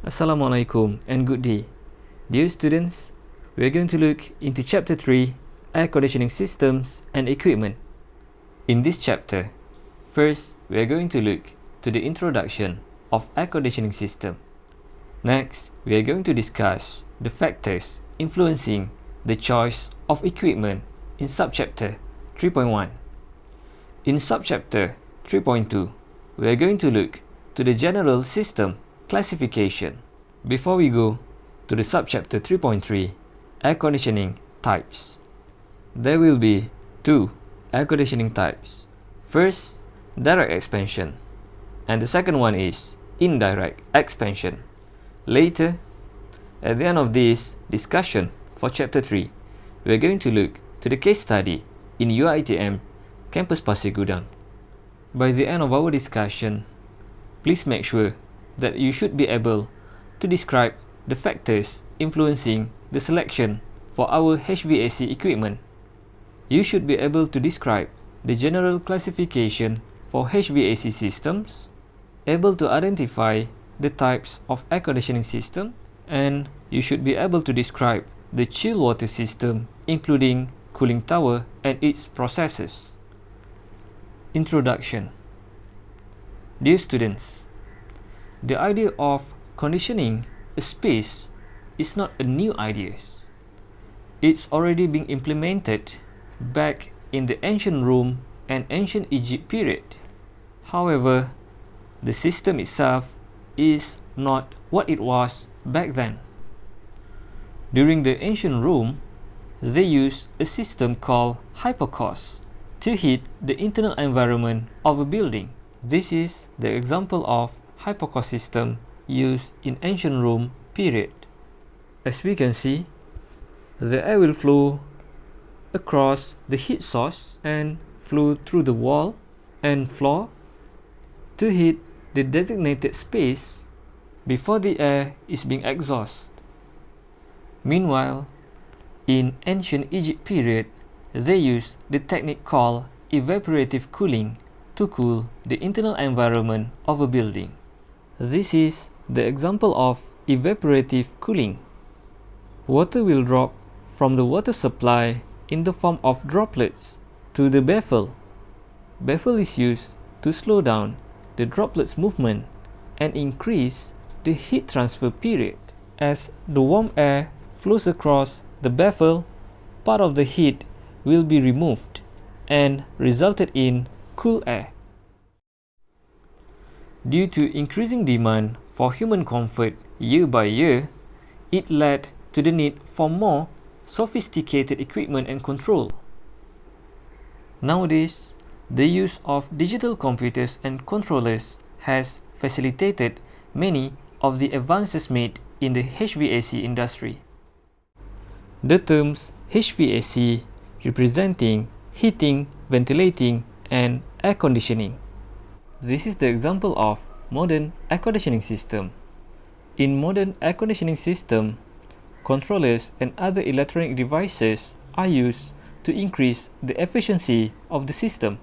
Assalamualaikum and good day. Dear students, we are going to look into Chapter 3, Air Conditioning Systems and Equipment. In this chapter, first we are going to look to the introduction of air conditioning system. Next, we are going to discuss the factors influencing the choice of equipment in subchapter 3.1. In subchapter 3.2, we are going to look to the general system classification. Before we go to the subchapter 3.3, air conditioning types. There will be two air conditioning types. First, direct expansion, and the second one is indirect expansion. Later, at the end of this discussion for chapter 3, we are going to look to the case study in UiTM Campus Pasir Gudang. By the end of our discussion, please make sure that you should be able to describe the factors influencing the selection for our HVAC equipment. You should be able to describe the general classification for HVAC systems, able to identify the types of air conditioning system, and you should be able to describe the chill water system, including cooling tower and its processes. Introduction. Dear students, the idea of conditioning a space is not a new idea. It's already been implemented back in the ancient Rome and ancient Egypt period. However, the system itself is not what it was back then. During the ancient Rome, they used a system called hypocaust to heat the internal environment of a building. This is the example of hypocaust system used in ancient Rome period. As we can see, the air will flow across the heat source and flow through the wall and floor to heat the designated space before the air is being exhausted. Meanwhile, in ancient Egypt period, they used the technique called evaporative cooling to cool the internal environment of a building. This is the example of evaporative cooling. Water will drop from the water supply in the form of droplets to the baffle. Baffle is used to slow down the droplets movement and increase the heat transfer period. As the warm air flows across the baffle, part of the heat will be removed and resulted in cool air. Due to increasing demand for human comfort year by year, it led to the need for more sophisticated equipment and control. Nowadays, the use of digital computers and controllers has facilitated many of the advances made in the HVAC industry. The terms HVAC representing heating, ventilating, and air conditioning. This is the example of modern air conditioning system. In modern air conditioning system, controllers and other electronic devices are used to increase the efficiency of the system.